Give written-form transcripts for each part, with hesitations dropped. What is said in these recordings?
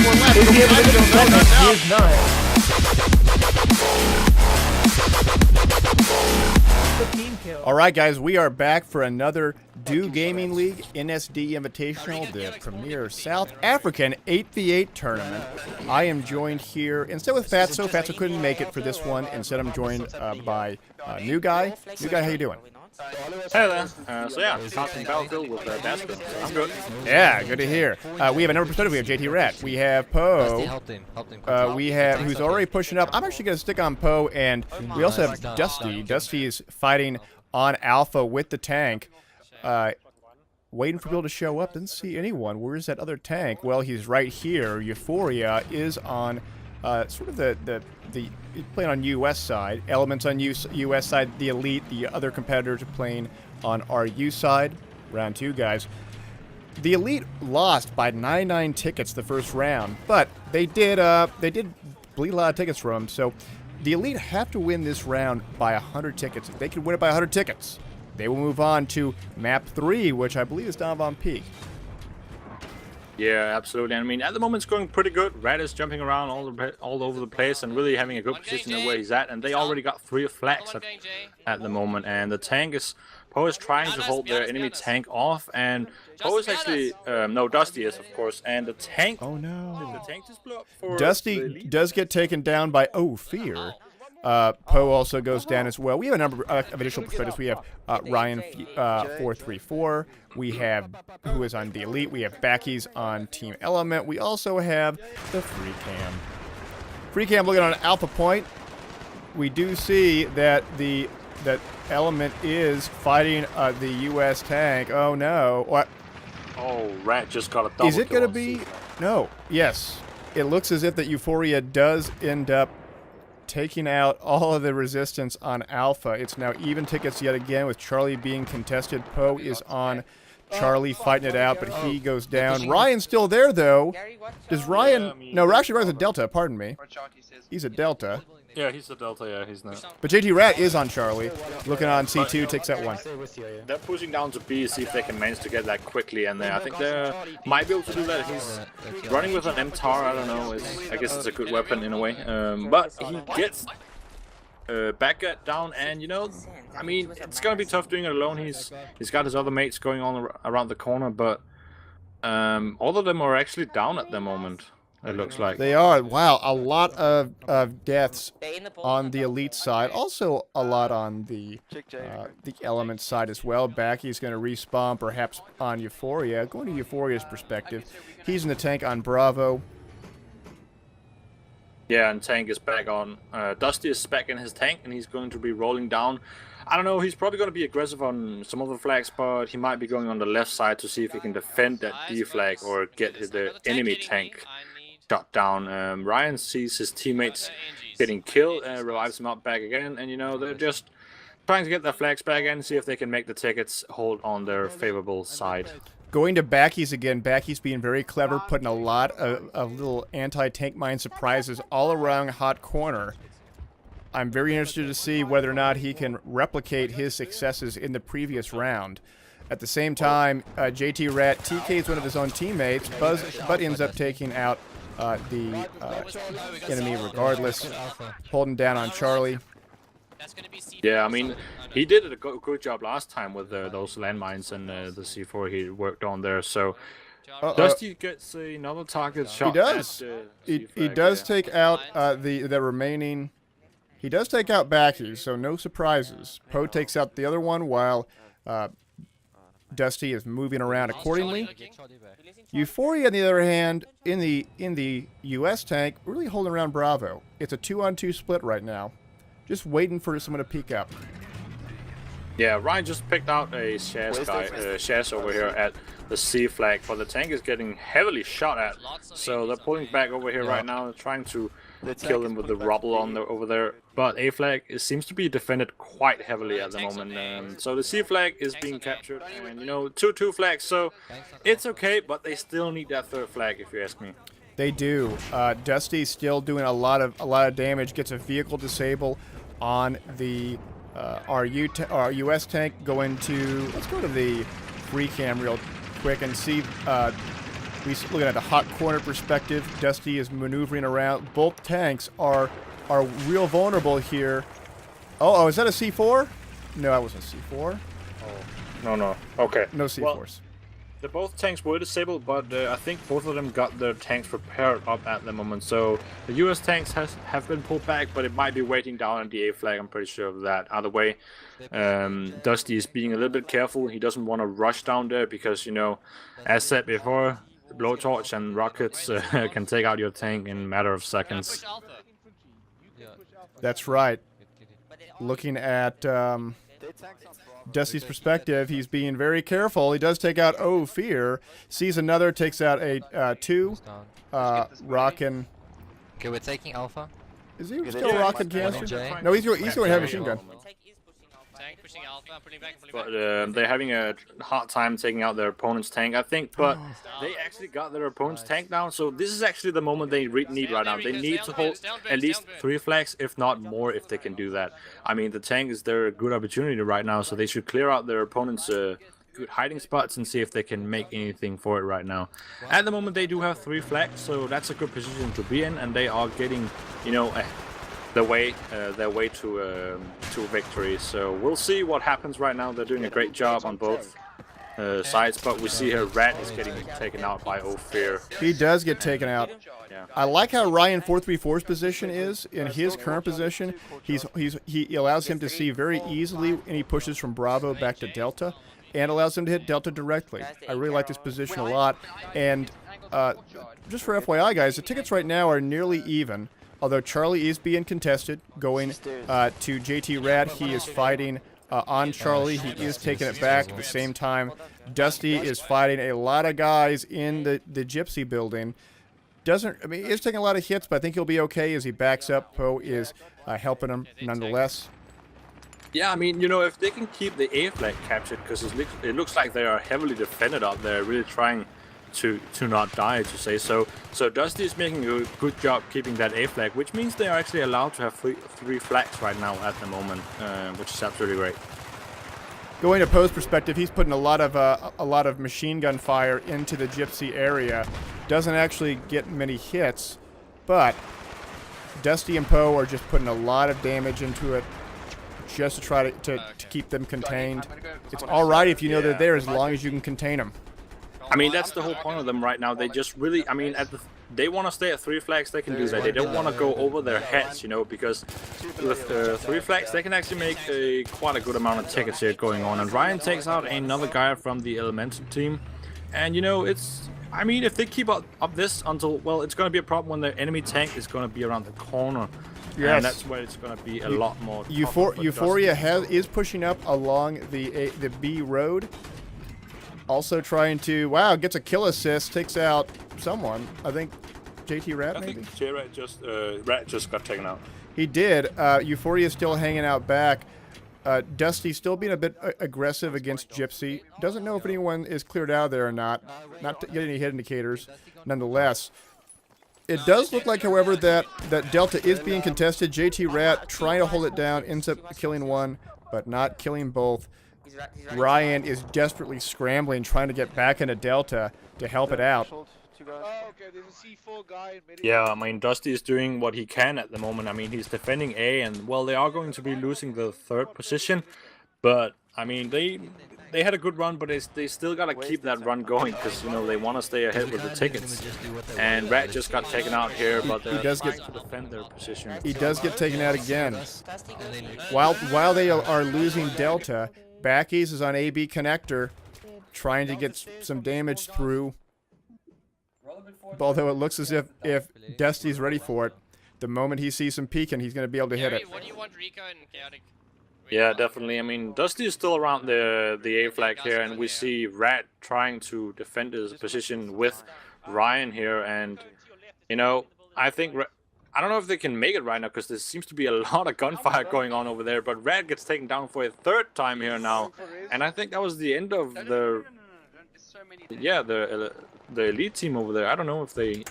more left. Is he able to No, defend not it? now. He is not. The team kill. All right, guys, we are back for another Do Gaming League NSD Invitational, the premier South African 8v8 tournament. I am joined here instead with Fatso. Fatso couldn't make it for this one. Instead, I'm joined by New Guy. New Guy, how you doing? Hey there. So yeah, starting Battlefield with Baskin. So I'm good. Yeah, good to hear. We have a number of perspective. We have JT Rat. We have Poe. We have who's already pushing up. I'm actually going to stick on Poe, and we also have Dusty. Dusty is fighting on Alpha with the tank. Waiting for people to show up. Didn't see anyone. Where's that other tank? Well, he's right here. Euphoria is on sort of the he's playing on US side. Elements on US side. The Elite, the other competitors are playing on RU side. Round two, guys. The Elite lost by 99 tickets the first round, but they did bleed a lot of tickets from them. So the Elite have to win this round by 100 tickets. If they can win it by 100 tickets, they will move on to map 3, which I believe is Donovan Peak. Yeah, absolutely. I mean, at the moment it's going pretty good. Red is jumping around all over the place and really having a good position where he's at. And they already got 3 flags at the moment. And the tank is Poe is trying to hold their enemy tank off, and Poe is actually no, Dusty is of course, and the tank. Oh no! The tank just blew up for Dusty does get taken down by Fear. Poe also goes down as well. We have a number of additional perspectives. We have Ryan 434. We have who is on the Elite. We have Backies on Team Element. We also have the freecam. Freecam looking on Alpha Point. We do see that that Element is fighting the U.S. tank. Oh no! What? Oh, Rat just got a double. Is it going to be? No. Yes. It looks as if that Euphoria does end up taking out all of the resistance on Alpha. It's now even tickets yet again with Charlie being contested. Poe is on Charlie fighting it out, but he goes down. Ryan's still there, though. Does Ryan... No, actually, Ryan's a Delta, pardon me. He's a Delta. Yeah, he's a Delta, yeah, he's not. But JT Rat is on Charlie. Looking on C2, takes that one. They're pushing down to B to see if they can manage to get that quickly, and I think they might be able to do that. He's running with an MTAR, I don't know, I guess it's a good weapon in a way. But he gets back down, and you know, I mean, it's gonna be tough doing it alone. He's got his other mates going on around the corner, but all of them are actually down at the moment. It looks like they are. Wow, a lot of deaths on the Elite side. Also, a lot on the Element side as well. Backy's going to respawn, perhaps on Euphoria. Going to Euphoria's perspective, he's in the tank on Bravo. Yeah, and tank is back on. Dusty is back in his tank, and he's going to be rolling down. I don't know, he's probably going to be aggressive on some other flags, but he might be going on the left side to see if he can defend that D flag or get the enemy tank shot down. Ryan sees his teammates getting killed and revives him up back again, and you know, they're just trying to get their flags back and see if they can make the tickets hold on their favorable side. Going to Backies again. Backies being very clever, putting a lot of little anti-tank mine surprises all around Hot Corner. I'm very interested to see whether or not he can replicate his successes in the previous round. At the same time, JT Rat TKs one of his own teammates, but ends up taking out the enemy regardless, holding down on Charlie. Yeah, I mean, he did a good job last time with those landmines and the C4 he worked on there. So Dusty gets another target shot. He does. He does take out the remaining. He does take out Backy, so no surprises. Poe takes out the other one while Dusty is moving around accordingly. Euphoria, on the other hand, in the U.S. tank, really holding around Bravo. It's a 2-on-2 split right now. Just waiting for someone to peek up. Yeah, Ryan just picked out a Shaz guy, Shaz over here at the C flag, but the tank is getting heavily shot at. So they're pulling back over here right now, trying to kill him with the rubble over there. But A flag seems to be defended quite heavily at the moment. So the C flag is being captured, and you know, 2-2 flags. So it's okay, but they still need that third flag, if you ask me. They do. Dusty's still doing a lot of damage. Gets a vehicle disable on the our US tank. Going to, let's go to the free cam real quick and see Looking at the hot corner perspective, Dusty is maneuvering around. Both tanks are real vulnerable here. Oh, is that a C4? No, that wasn't a C4. No. Okay. No C4s. Well, both tanks were disabled, but I think both of them got their tanks prepared up at the moment. So the US tanks have been pulled back, but it might be waiting down on the A flag. I'm pretty sure of that. Either way, Dusty is being a little bit careful. He doesn't want to rush down there because, you know, as said before, blowtorch and rockets can take out your tank in a matter of seconds. That's right. Looking at Dusty's perspective, he's being very careful. He does take out Fear. Sees another, takes out a 2. Rockin'. Okay, we're taking Alpha. Is he still rocking canister? No, he's going heavy machine gun. Tank pushing Alpha, I'm putting back, But they're having a hard time taking out their opponent's tank, I think. But they actually got their opponent's tank down, so this is actually the moment they need right now. They need to hold at least 3 flags, if not more, if they can do that. I mean, the tank is their good opportunity right now, so they should clear out their opponent's good hiding spots and see if they can make anything for it right now. At the moment, they do have 3 flags, so that's a good position to be in, and they are getting, you know, their way to victory. So we'll see what happens right now. They're doing a great job on both sides, but we see here Rat is getting taken out by Fear. He does get taken out. Yeah. I like how Ryan 434's position is in his current position. He allows him to see very easily, and he pushes from Bravo back to Delta, and allows him to hit Delta directly. I really like this position a lot. And just for FYI, guys, the tickets right now are nearly even. Although Charlie is being contested, going to JT Rat. He is fighting on Charlie. He is taking it back at the same time. Dusty is fighting a lot of guys in the Gypsy building. He's taking a lot of hits, but I think he'll be okay as he backs up. Poe is helping him nonetheless. Yeah, I mean, you know, if they can keep the A flag captured, because it looks like they are heavily defended out there, really trying to not die, to say so. So Dusty is making a good job keeping that A flag, which means they are actually allowed to have three flags right now at the moment, which is absolutely great. Going to Poe's perspective, he's putting a lot of machine gun fire into the Gypsy area. Doesn't actually get many hits, but Dusty and Poe are just putting a lot of damage into it, just to try to keep them contained. It's all right if you know they're there, as long as you can contain them. I mean, that's the whole point of them right now. They just really, I mean, they want to stay at 3 flags, they can do that. They don't want to go over their heads, you know, because with 3 flags, they can actually make quite a good amount of tickets here going on. And Ryan takes out another guy from the Elemental team. And, you know, I mean, if they keep up this until, well, it's going to be a problem when the enemy tank is going to be around the corner. Yes. And that's where it's going to be a lot more. Euphoria is pushing up along the B road. Also trying to, wow, gets a kill assist, takes out someone. I think JT Rat, maybe? I think Rat just got taken out. He did. Euphoria still hanging out back. Dusty still being a bit aggressive against Gypsy. Doesn't know if anyone is cleared out of there or not. Not getting any hit indicators, nonetheless. It does look like, however, that Delta is being contested. JT Rat trying to hold it down, ends up killing one, but not killing both. Ryan is desperately scrambling, trying to get back into Delta to help it out. Yeah, I mean, Dusty is doing what he can at the moment. I mean, he's defending A, and, well, they are going to be losing the 3rd position. But, I mean, they had a good run, but they still got to keep that run going, because, you know, they want to stay ahead with the tickets. And Rat just got taken out here, but they're trying to defend their position. He does get taken out again. While they are losing Delta, Backies is on AB connector, trying to get some damage through. Although it looks as if Dusty's ready for it, the moment he sees some peeking, he's going to be able to hit it. What do you want, Rico and Chaotic? Yeah, definitely. I mean, Dusty is still around the A flag here, and we see Rat trying to defend his position with Ryan here. And, you know, I think I don't know if they can make it right now, because there seems to be a lot of gunfire going on over there. But Rat gets taken down for a 3rd time here now, and I think that was the end of the elite team over there. I don't know if they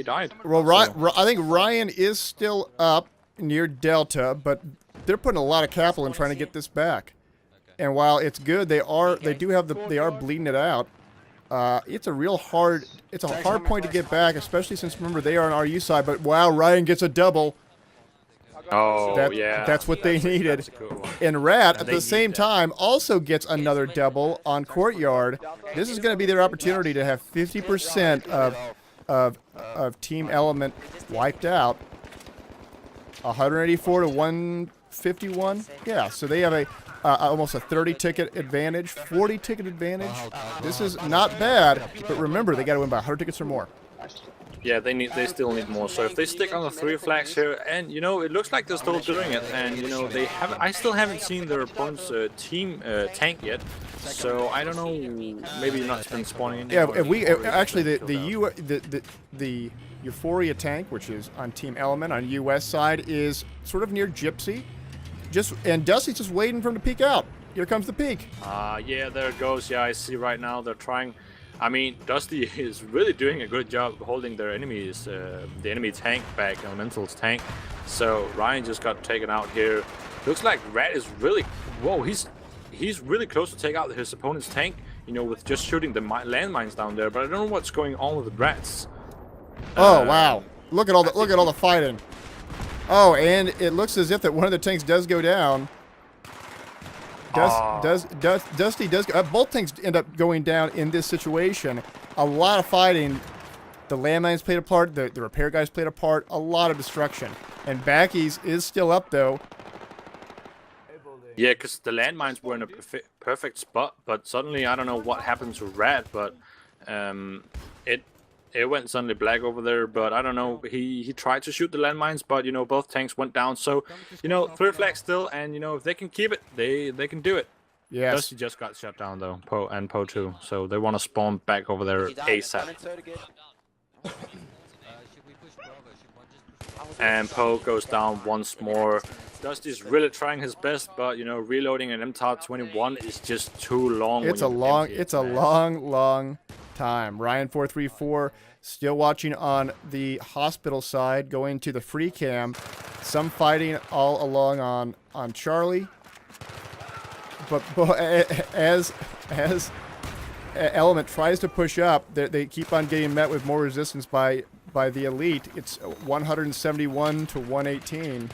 died. Well, I think Ryan is still up near Delta, but they're putting a lot of capital in trying to get this back. And while it's good, they are bleeding it out. It's a hard point to get back, especially since, remember, they are on RU side. But wow, Ryan gets a double. Oh, yeah. That's what they needed. That's a good one. And Rat, at they the same need that. time, also gets another double on Courtyard. This is going to be their opportunity to have 50% of Team Element wiped out. 184 to 151. Yeah, so they have a almost a 30-ticket advantage, 40-ticket advantage. This is not bad, but remember, they got to win by 100 tickets or more. Yeah, they still need more. So if they stick on the 3 flags here, and you know, it looks like they're still doing it, and you know, I still haven't seen their opponent's team tank yet. So I don't know, maybe not been spawning in. Yeah, if we actually the Euphoria tank, which is on Team Element on US side, is sort of near Gypsy. And Dusty's just waiting for him to peek out. Here comes the peek. Yeah, there it goes. Yeah, I see right now they're trying. I mean, Dusty is really doing a good job holding their enemies, the enemy tank back, Elemental's tank. So Ryan just got taken out here. Looks like Rat is really, whoa, he's really close to take out his opponent's tank, you know, with just shooting the landmines down there. But I don't know what's going on with the Rats. Oh wow! Look at all the fighting. Oh, and it looks as if that one of the tanks does go down. Dusty does. Both tanks end up going down in this situation. A lot of fighting. The landmines played a part. The repair guys played a part. A lot of destruction. And Backies is still up though. Yeah, because the landmines were in a perfect spot, but suddenly I don't know what happened to Rat, but it went suddenly black over there. But I don't know. He tried to shoot the landmines, but you know, both tanks went down. So you know, 3 flags still, and you know, if they can keep it, they can do it. Yes. Dusty just got shut down though, Poe too. So they want to spawn back over there ASAP. And Poe goes down once more. Dusty's really trying his best, but you know, reloading an MTAR 21 is just too long. It's a long time. Ryan 434 still watching on the hospital side, going to the free cam. Some fighting all along on Charlie. But as Element tries to push up, they keep on getting met with more resistance by the Elite. It's 171 to 118.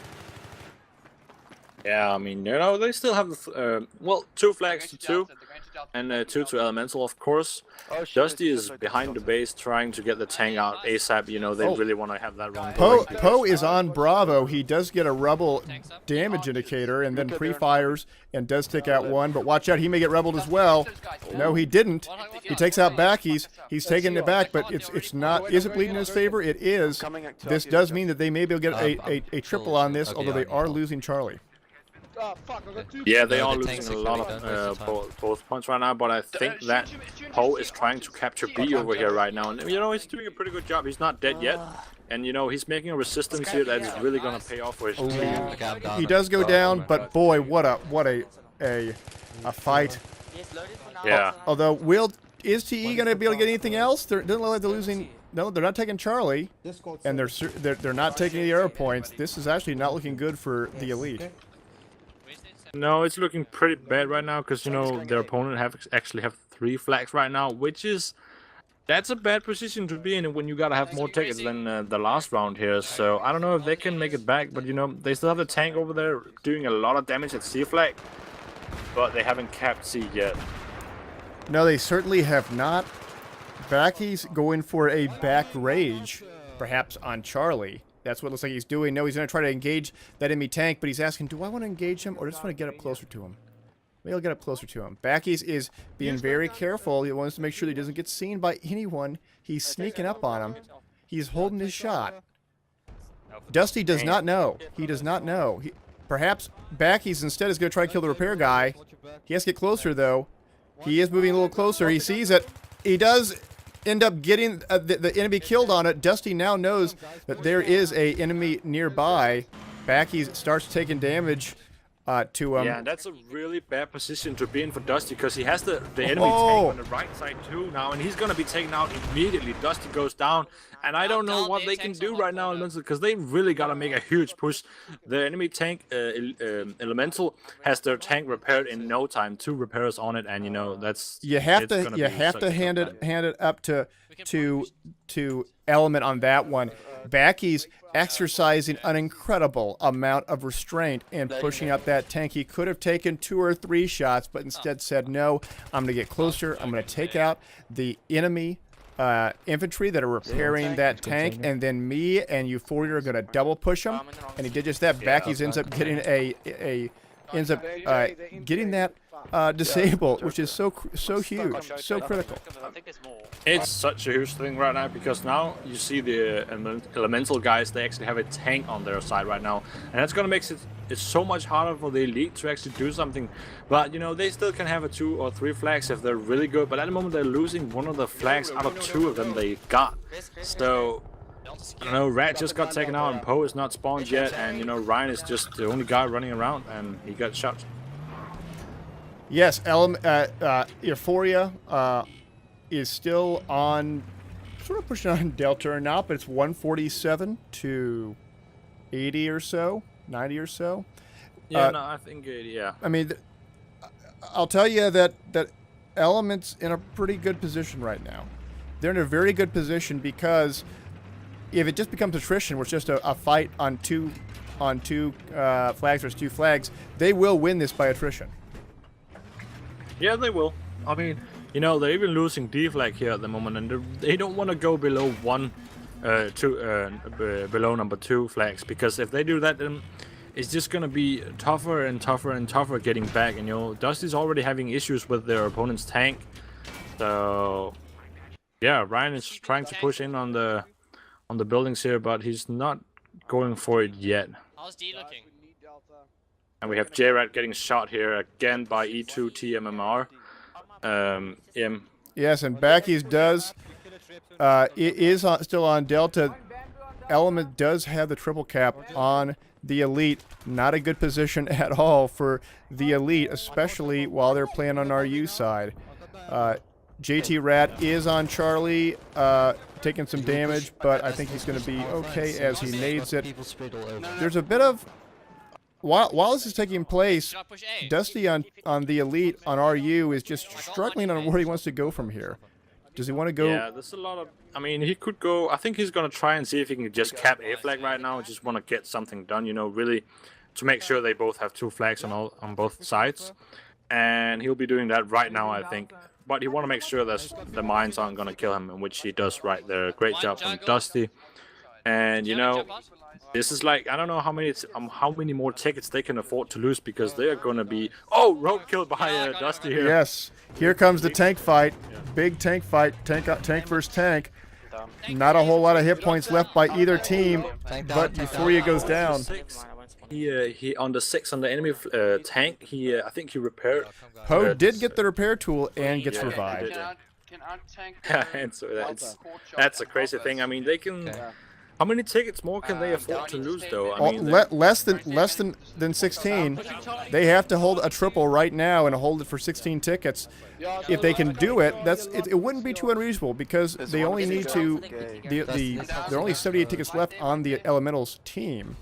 Yeah, I mean, you know, they still have, well, 2 flags to 2, and 2 to Elemental, of course. Dusty is behind the base trying to get the tank out ASAP. You know, they really want to have that run going. Poe is on Bravo. He does get a Rebel damage indicator and then pre-fires and does take out one. But watch out, he may get rebelled as well. No, he didn't. He takes out Backies. He's taking it back, but it's not. Is it bleeding in his favor? It is. This does mean that they may be able to get a triple on this, although they are losing Charlie. Yeah, they are losing a lot of both points right now, but I think that Poe is trying to capture B over here right now, and you know, he's doing a pretty good job. He's not dead yet, and you know, he's making a resistance here that is really gonna pay off for his team. He does go down, but boy, what a fight. Yeah. Although is TE gonna be able to get anything else? Doesn't look like they're losing. No, they're not taking Charlie, and they're not taking the arrow points. This is actually not looking good for the Elite. No, it's looking pretty bad right now because, you know, their opponent actually have 3 flags right now, that's a bad position to be in when you gotta have more tickets than the last round here. So I don't know if they can make it back, but you know, they still have the tank over there doing a lot of damage at C flag, but they haven't capped C yet. No, they certainly have not. Backy's going for a back rage, perhaps on Charlie. That's what it looks like he's doing. No, he's going to try to engage that enemy tank, but he's asking, do I want to engage him or just want to get up closer to him? Maybe I'll get up closer to him. Backy's is being very careful. He wants to make sure that he doesn't get seen by anyone. He's sneaking up on him. He's holding his shot. Dusty does not know. He does not know. Perhaps Backy's instead is going to try to kill the repair guy. He has to get closer, though. He is moving a little closer. He sees it. He does end up getting the enemy killed on it. Dusty now knows that there is a enemy nearby. Backies starts taking damage to him. Yeah, and that's a really bad position to be in for Dusty because he has the enemy Oh. tank on the right side too now, and he's gonna be taken out immediately. Dusty goes down, and I don't know what they can do right now, Elemental, because they really gotta make a huge push. The enemy tank, Elemental, has their tank repaired in no time. 2 repairs on it, and you know that's You have it's to gonna you be have such to a hand tough it time. hand it up to Element on that one. Backy's exercising an incredible amount of restraint and pushing up that tank. He could have taken 2 or 3 shots, but instead said, no, I'm going to get closer. I'm going to take out the enemy infantry that are repairing that tank, and then me and Euphoria are going to double push him. And he did just that. Backy's ends up getting getting that disabled, which is so huge, so critical. It's such a huge thing right now because now you see the Elemental guys, they actually have a tank on their side right now, and that's gonna make it's so much harder for the elite to actually do something. But you know, they still can have a 2 or 3 flags if they're really good, but at the moment they're losing one of the flags out of 2 of them they got. So I don't know, Rat just got taken out and Poe is not spawned yet, and you know, Ryan is just the only guy running around and he got shot. Yes, Euphoria is still on, sort of pushing on Delta now, but it's 147 to 80 or so, 90 or so. Yeah, no, I think, yeah. I mean, I'll tell you that Element's in a pretty good position right now. They're in a very good position because if it just becomes attrition, where it's just a fight on two flags versus 2 flags, they will win this by attrition. Yeah, they will. I mean, you know, they're even losing D flag here at the moment, and they don't want to go below below number 2 flags, because if they do that, then it's just gonna be tougher and tougher and tougher getting back. And you know, Dusty's already having issues with their opponent's tank, so yeah, Ryan is trying to push in on the buildings here, but he's not going for it yet. How's D looking? And we have J-Rat getting shot here again by E2 TMMR. Yes, and Backy's still on Delta. Element does have the triple cap on the elite. Not a good position at all for the elite, especially while they're playing on our U side. JT Rat is on Charlie, taking some damage, but I think he's going to be okay as he nades it. There's a bit of... While this is taking place, Dusty on the elite on RU is just struggling on where he wants to go from here. Does he want to go? Yeah, there's a lot of... I mean, he could go... I think he's going to try and see if he can just cap A flag right now. Just want to get something done, you know, really to make sure they both have 2 flags on both sides. And he'll be doing that right now, I think. But he want to make sure that the mines aren't going to kill him, which he does right there. Great job from Dusty. And, you know... This is like, I don't know how many more tickets they can afford to lose, because they are going to be... Oh, roadkill by Dusty here. Yes. Here comes the tank fight. Big tank fight. Tank versus tank. Not a whole lot of hit points left by either team, but Euphoria goes down. He on the 6 on the enemy tank. I think he repaired. Poe did get the repair tool and gets revived. And so that's a crazy thing. I mean, they can... How many tickets more can they afford to lose, though? I mean, less than 16. They have to hold a triple right now and hold it for 16 tickets. If they can do it, it wouldn't be too unreasonable, because they only need to. There are only 78 tickets left on the Elementals team.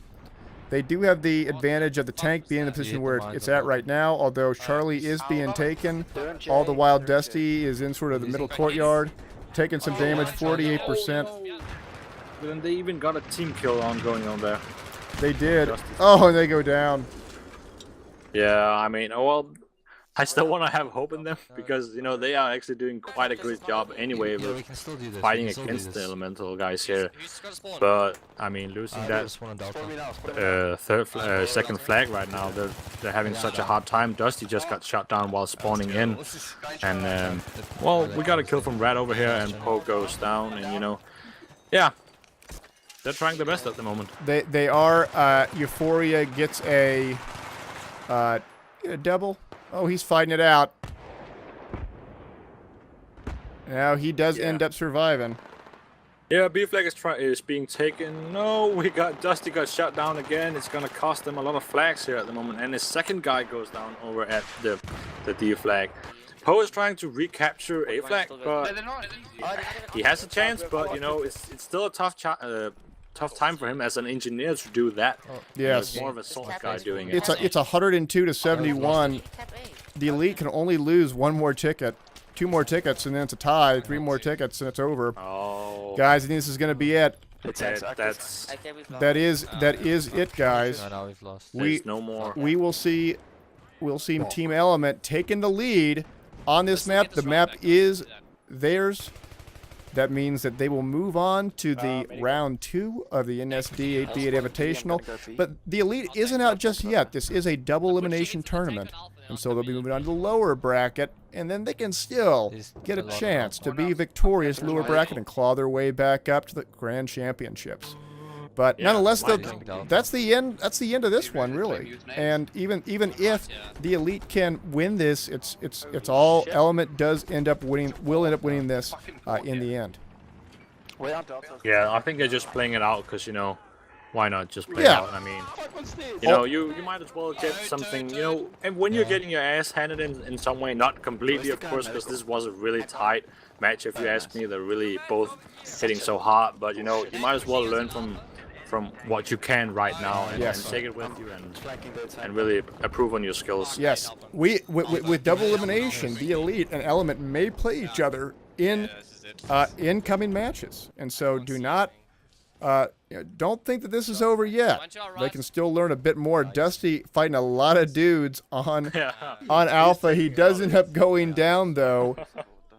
They do have the advantage of the tank being in the position where it's at right now, although Charlie is being taken. All the while, Dusty is in sort of the middle courtyard, taking some damage, 48%. And they even got a team kill going on there. They did. Oh, and they go down. Yeah, I mean, well, I still want to have hope in them, because, you know, they are actually doing quite a good job anyway with fighting against the Elemental guys here. But, I mean, losing that second flag right now, they're having such a hard time. Dusty just got shot down while spawning in. And, well, we got a kill from Rat over here, and Poe goes down, and, you know, yeah. They're trying their best at the moment. They are. Euphoria gets a double. Oh, he's fighting it out. Now he does end up surviving. Yeah, B flag is being taken. No, Dusty got shut down again. It's gonna cost them a lot of flags here at the moment, and his second guy goes down over at the D flag. Poe is trying to recapture A flag, but he has a chance. But you know, it's still a tough time for him as an engineer to do that. Yes. It's more of a salt guy doing it. It's 102 to 71. The Elite can only lose one more ticket, 2 more tickets, and then it's a tie. 3 more tickets, and it's over. Oh, Guys, I think this is going to be it. that's That is it, guys. No, now we've lost. there's no more. We'll see Team Element taking the lead on this map. The map is theirs. That means that they will move on to the round 2 of the NSD 8v8 Invitational. But the Elite isn't out just yet. This is a double elimination tournament. And so they'll be moving on to the lower bracket, and then they can still get a chance to be victorious in the lower bracket and claw their way back up to the Grand Championships. But nonetheless, that's the end. That's the end of this one, really. And even if the Elite can win this, it's all Element does end up winning. Will end up winning this in the end. Yeah, I think they're just playing it out because, you know, why not just play it out? I mean, you know, you might as well get something, you know, and when you're getting your ass handed in some way, not completely, of course, because this was a really tight match, if you ask me. They're really both hitting so hard, but, you know, you might as well learn from what you can right now and take it with you and really improve on your skills. Yes, with double elimination, the Elite and Element may play each other in incoming matches, and so do not don't think that this is over yet. They can still learn a bit more. Dusty fighting a lot of dudes on Alpha. He does end up going down though.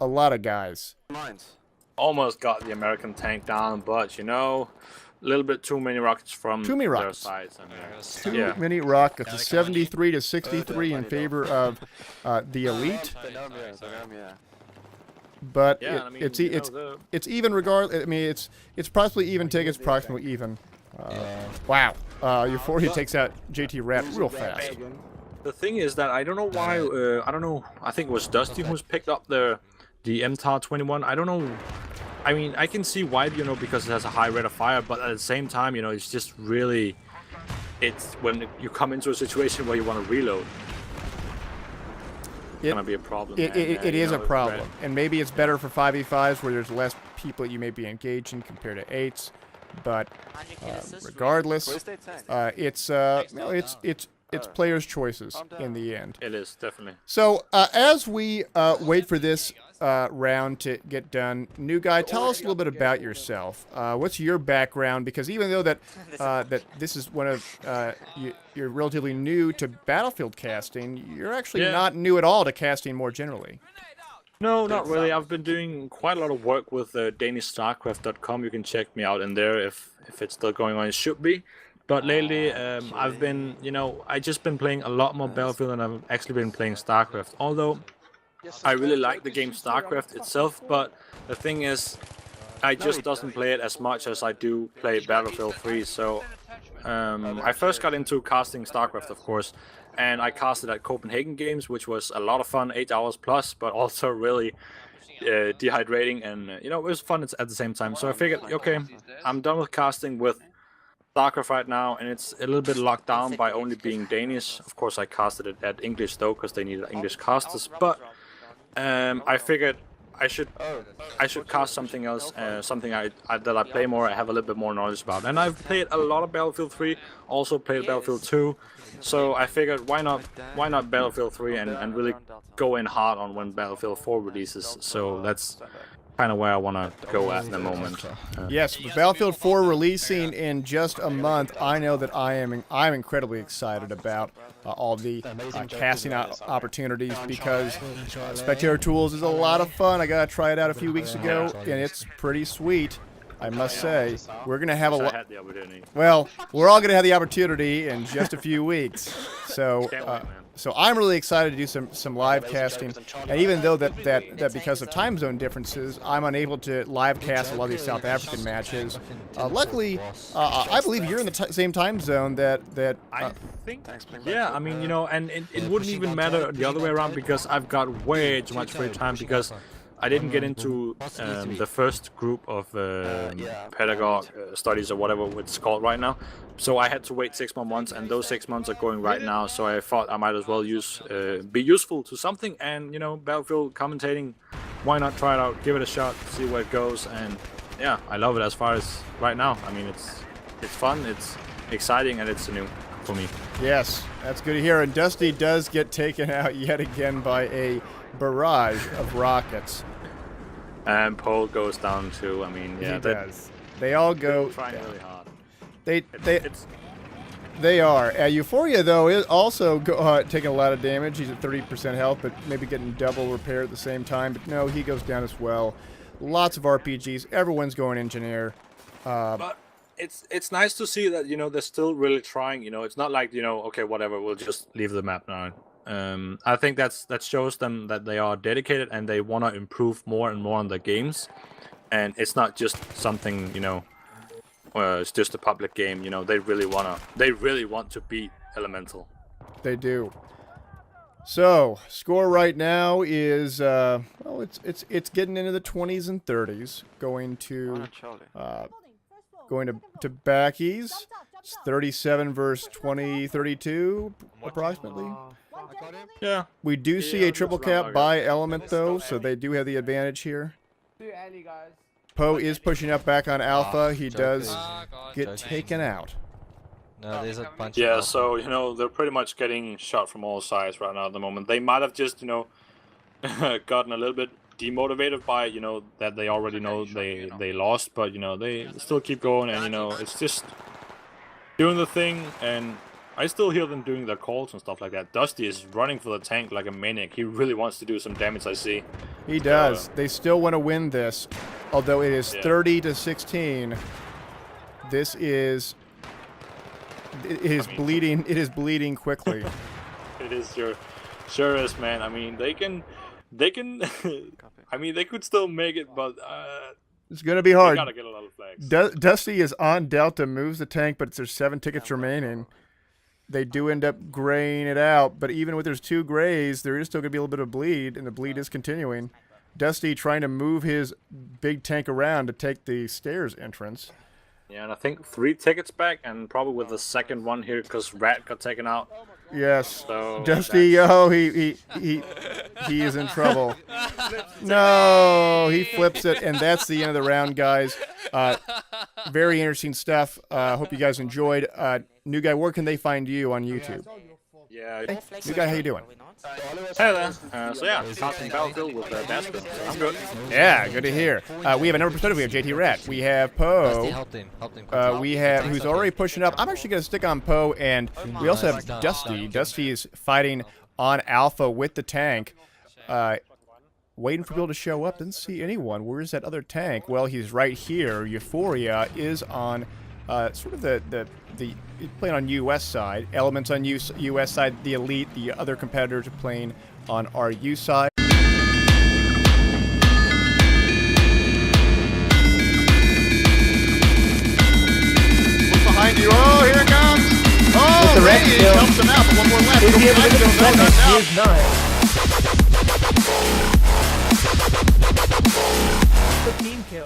A lot of guys. Almost got the American tank down, but you know, a little bit too many rockets from their sides. I mean, Too many rockets. It's 73 to 63 in favor of the Elite. But it's even regardless. I mean, it's possibly even tickets, approximately even. Wow. Euphoria takes out JT Rat real fast. The thing is that I don't know why. I don't know. I think it was Dusty who's picked up the MTAR 21. I don't know. I mean, I can see why, you know, because it has a high rate of fire, but at the same time, you know, it's just really, it's when you come into a situation where you want to reload, it's gonna be a problem. It is a problem, and maybe it's better for 5v5s where there's less people you may be engaging compared to 8s, but regardless, it's players' choices in the end. It is, definitely. So as we wait for this round to get done, new guy, tell us a little bit about yourself. What's your background? Because even though that this is one of you're relatively new to Battlefield casting, you're actually not new at all to casting more generally. No, not really. I've been doing quite a lot of work with DanishStarcraft.com. You can check me out in there if it's still going on. It should be. But lately, I've been, you know, I just been playing a lot more Battlefield than I've actually been playing StarCraft. Although I really like the game StarCraft itself, but the thing is, I just doesn't play it as much as I do play Battlefield 3. So I first got into casting StarCraft, of course, and I casted at Copenhagen Games, which was a lot of fun, 8 hours plus, but also really dehydrating, and you know, it was fun at the same time. So I figured, okay, I'm done with casting with StarCraft right now, and it's a little bit locked down by only being Danish. Of course, I casted it at English though, because they needed English casters. But I figured I should cast something else, something that I play more, I have a little bit more knowledge about. And I've played a lot of Battlefield 3, also played Battlefield 2. So I figured, why not Battlefield 3 and really go in hard on when Battlefield 4 releases. So that's kind of where I want to go at the moment. Yes, with Battlefield 4 releasing in just a month, I know that I'm incredibly excited about all the casting opportunities, because Spectator Tools is a lot of fun. I got to try it out a few weeks ago, and it's pretty sweet, I must say. We're going to have a lot. Well, we're all going to have the opportunity in just a few weeks. So so I'm really excited to do some live casting, and even though that because of time zone differences, I'm unable to live cast a lot of these South African matches. Luckily, I believe you're in the same time zone that I think. Yeah, I mean, you know, and it wouldn't even matter the other way around, because I've got way too much free time, because I didn't get into the first group of pedagogue studies or whatever it's called right now. So I had to wait 6 more months, and those 6 months are going right now. So I thought I might as well be useful to something. And you know, Battlefield commentating, why not try it out, give it a shot, see where it goes. And yeah, I love it as far as right now. I mean, it's fun, it's exciting, and it's new for me. Yes, that's good to hear. And Dusty does get taken out yet again by a barrage of rockets. And Paul goes down too. I mean, yeah, he does. They all go trying down. really hard. They are. Euphoria, though, is also taking a lot of damage. He's at 30% health, but maybe getting double repair at the same time. But no, he goes down as well. Lots of RPGs. Everyone's going engineer. But it's nice to see that, you know, they're still really trying. You know, it's not like, you know, okay, whatever, we'll just leave the map now. I think that shows them that they are dedicated and they want to improve more and more on their games. And it's not just something, you know, it's just a public game. You know, they really want to beat Elemental. They do. So score right now is well, it's getting into the 20s and 30s. Going to Backies. It's 37 versus 20, 32 approximately. Yeah. We do see a triple cap by Element though, so they do have the advantage here. Poe is pushing up back on Alpha. He does get taken out. No, there's a bunch Yeah, of so, you know, they're pretty much getting shot from all sides right now at the moment. They might have just, you know, gotten a little bit demotivated by, you know, that they already know they lost, but, you know, they still keep going, and, you know, it's just doing the thing, and I still hear them doing their calls and stuff like that. Dusty is running for the tank like a maniac. He really wants to do some damage, I see. He does. They still want to win this, although it is 30-16. This is... It is bleeding. It is bleeding quickly. It is sure is, man. I mean, they can. I mean, they could still make it, but it's gonna be hard. They gotta get a lot of flags. Dusty is on Delta, moves the tank, but there's 7 tickets remaining. They do end up graying it out, but even with there's 2 grays, there is still gonna be a little bit of bleed, and the bleed is continuing. Dusty trying to move his big tank around to take the stairs entrance. Yeah, and I think 3 tickets back, and probably with the second one here because Rat got taken out. Yes. So Dusty, oh, he is in trouble. No, he flips it, and that's the end of the round, guys. Very interesting stuff. Hope you guys enjoyed. New guy, where can they find you on YouTube? Yeah. Hey, new guy, how you doing? Hey there. So yeah, talking Battlefield with Basket. I'm good. Yeah, good to hear. We have a number of perspective. We have JT Rat. We have Poe. help him. We have who's already pushing up. I'm actually going to stick on Poe, and we also have Dusty. Dusty is fighting on Alpha with the tank, waiting for people to show up. Didn't see anyone. Where's that other tank? Well, he's right here. Euphoria is on sort of the he's playing on US side. Elements on US side. The Elite, the other competitors are playing on our U side. Behind you. Oh, here it comes. Oh, Radiant helps him out. One more left. Here's 9.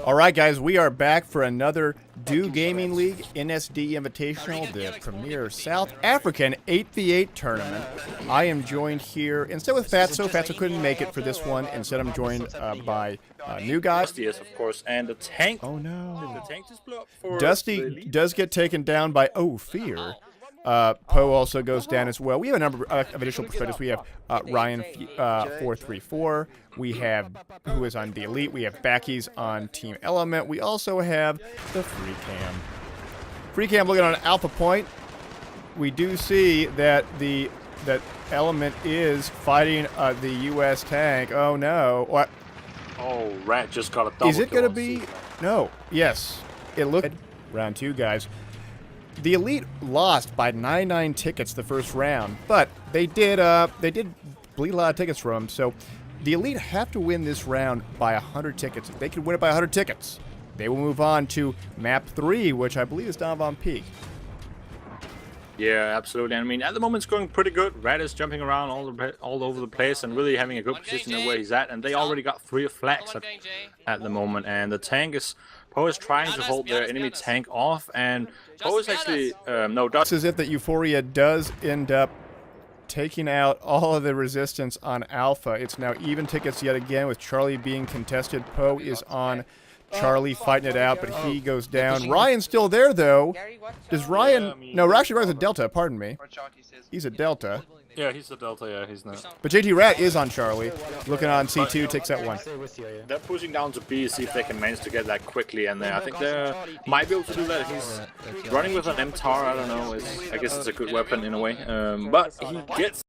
All right, guys, we are back for another Do Gaming League NSD Invitational, the premier South African 8v8 tournament. I am joined here instead with Fatso. Fatso couldn't make it for this one. Instead, I'm joined by new guy. Dusty is, of course, and the tank. Oh no! Did the tank just blow up for Dusty does get taken down by Fear. Poe also goes down as well. We have a number of additional perspectives. We have Ryan 434. We have who is on the Elite. We have Backies on Team Element. We also have the freecam. Freecam looking on Alpha Point. We do see that that Element is fighting the U.S. tank. Oh no! What? Oh, Rat just got a double. Is it going to be? No. Yes. It looked. Round 2, guys. The Elite lost by 99 tickets the first round, but they did bleed a lot of tickets from them. So the Elite have to win this round by 100 tickets. If they can win it by 100 tickets, they will move on to map 3, which I believe is Donovan Peak. Yeah, absolutely. I mean, at the moment it's going pretty good. Red is jumping around all over the place and really having a good position at where he's at. And they already got 3 flags at the moment. And the tank is... Poe is trying to hold their enemy tank off. And Poe is actually... no, This is it that Euphoria does end up taking out all of the resistance on Alpha. It's now even tickets yet again with Charlie being contested. Poe is on Charlie fighting it out, but he goes down. Ryan's still there, though. Does Ryan... No, actually, Ryan's a Delta, pardon me. He's a Delta. Yeah, he's the Delta, yeah, he's not. But JT Rat is on Charlie. Looking on C2, takes that one. They're pushing down to B, see if they can manage to get that quickly, and I think they might be able to do that. He's running with an MTAR, I don't know. I guess it's a good weapon in a way. But he gets